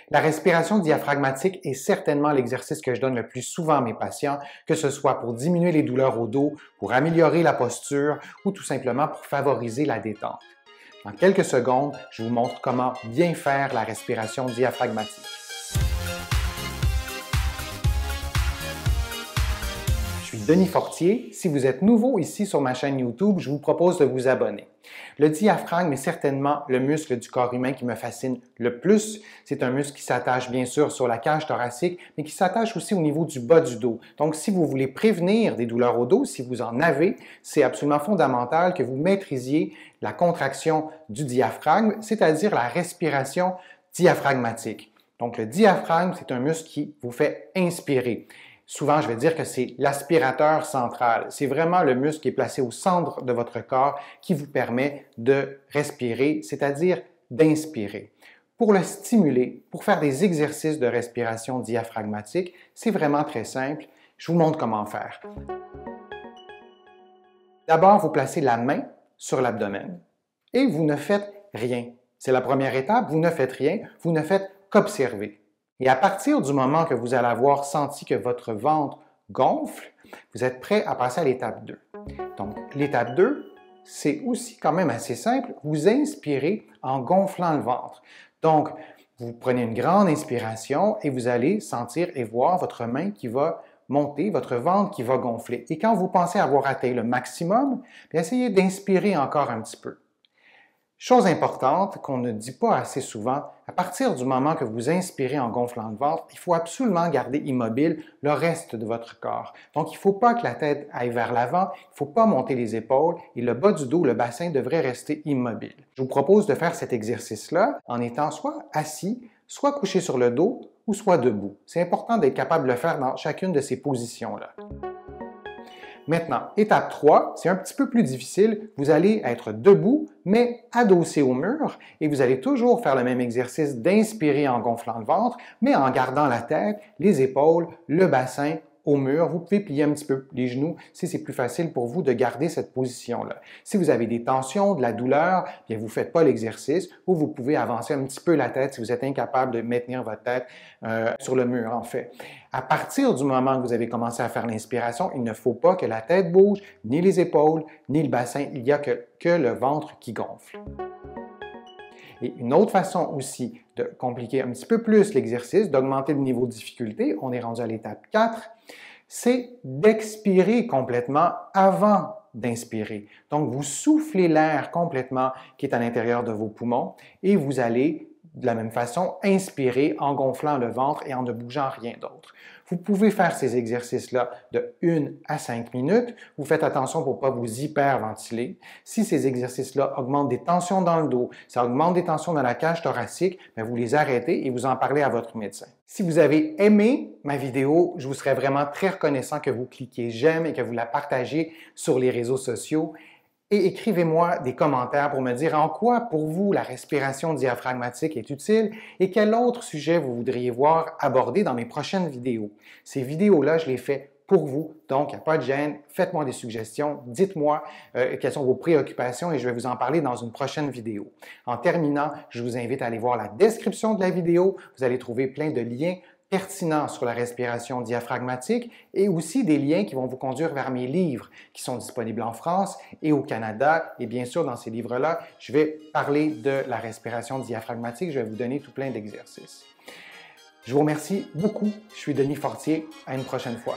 La respiration diaphragmatique est certainement l'exercice que je donne le plus souvent à mes patients, que ce soit pour diminuer les douleurs au dos, pour améliorer la posture ou tout simplement pour favoriser la détente. Dans quelques secondes, je vous montre comment bien faire la respiration diaphragmatique. Je suis Denis Fortier. Si vous êtes nouveau ici sur ma chaîne YouTube, je vous propose de vous abonner. Le diaphragme est certainement le muscle du corps humain qui me fascine le plus. C'est un muscle qui s'attache bien sûr sur la cage thoracique, mais qui s'attache aussi au niveau du bas du dos. Donc, si vous voulez prévenir des douleurs au dos, si vous en avez, c'est absolument fondamental que vous maîtrisiez la contraction du diaphragme, c'est-à-dire la respiration diaphragmatique. Donc, le diaphragme, c'est un muscle qui vous fait inspirer. Souvent, je vais dire que c'est l'aspirateur central. C'est vraiment le muscle qui est placé au centre de votre corps qui vous permet de respirer, c'est-à-dire d'inspirer. Pour le stimuler, pour faire des exercices de respiration diaphragmatique, c'est vraiment très simple. Je vous montre comment faire. D'abord, vous placez la main sur l'abdomen et vous ne faites rien. C'est la première étape, vous ne faites rien, vous ne faites qu'observer. Et à partir du moment que vous allez avoir senti que votre ventre gonfle, vous êtes prêt à passer à l'étape 2. Donc, l'étape 2, c'est aussi quand même assez simple. Vous inspirez en gonflant le ventre. Donc, vous prenez une grande inspiration et vous allez sentir et voir votre main qui va monter, votre ventre qui va gonfler. Et quand vous pensez avoir atteint le maximum, bien, essayez d'inspirer encore un petit peu. Chose importante qu'on ne dit pas assez souvent, à partir du moment que vous inspirez en gonflant le ventre, il faut absolument garder immobile le reste de votre corps. Donc, il ne faut pas que la tête aille vers l'avant, il ne faut pas monter les épaules et le bas du dos, le bassin devrait rester immobile. Je vous propose de faire cet exercice-là en étant soit assis, soit couché sur le dos ou soit debout. C'est important d'être capable de le faire dans chacune de ces positions-là. Maintenant, étape 3, c'est un petit peu plus difficile. Vous allez être debout, mais adossé au mur, et vous allez toujours faire le même exercice d'inspirer en gonflant le ventre, mais en gardant la tête, les épaules, le bassin au mur. Vous pouvez plier un petit peu les genoux si c'est plus facile pour vous de garder cette position-là. Si vous avez des tensions, de la douleur, bien vous ne faites pas l'exercice ou vous pouvez avancer un petit peu la tête si vous êtes incapable de maintenir votre tête sur le mur, en fait. À partir du moment que vous avez commencé à faire l'inspiration, il ne faut pas que la tête bouge, ni les épaules, ni le bassin. Il n'y a que le ventre qui gonfle. Et une autre façon aussi de compliquer un petit peu plus l'exercice, d'augmenter le niveau de difficulté, on est rendu à l'étape 4, c'est d'expirer complètement avant d'inspirer. Donc, vous soufflez l'air complètement qui est à l'intérieur de vos poumons et vous allez, de la même façon, inspirer en gonflant le ventre et en ne bougeant rien d'autre. Vous pouvez faire ces exercices-là de 1 à 5 minutes. Vous faites attention pour ne pas vous hyperventiler. Si ces exercices-là augmentent des tensions dans le dos, ça augmente des tensions dans la cage thoracique, bien vous les arrêtez et vous en parlez à votre médecin. Si vous avez aimé ma vidéo, je vous serais vraiment très reconnaissant que vous cliquiez j'aime et que vous la partagez sur les réseaux sociaux. Et écrivez-moi des commentaires pour me dire en quoi, pour vous, la respiration diaphragmatique est utile et quel autre sujet vous voudriez voir abordé dans mes prochaines vidéos. Ces vidéos-là, je les fais pour vous, donc il n'y a pas de gêne. Faites-moi des suggestions, dites-moi quelles sont vos préoccupations et je vais vous en parler dans une prochaine vidéo. En terminant, je vous invite à aller voir la description de la vidéo. Vous allez trouver plein de liens pertinents sur la respiration diaphragmatique et aussi des liens qui vont vous conduire vers mes livres qui sont disponibles en France et au Canada. Et bien sûr, dans ces livres-là, je vais parler de la respiration diaphragmatique. Je vais vous donner tout plein d'exercices. Je vous remercie beaucoup. Je suis Denis Fortier. À une prochaine fois.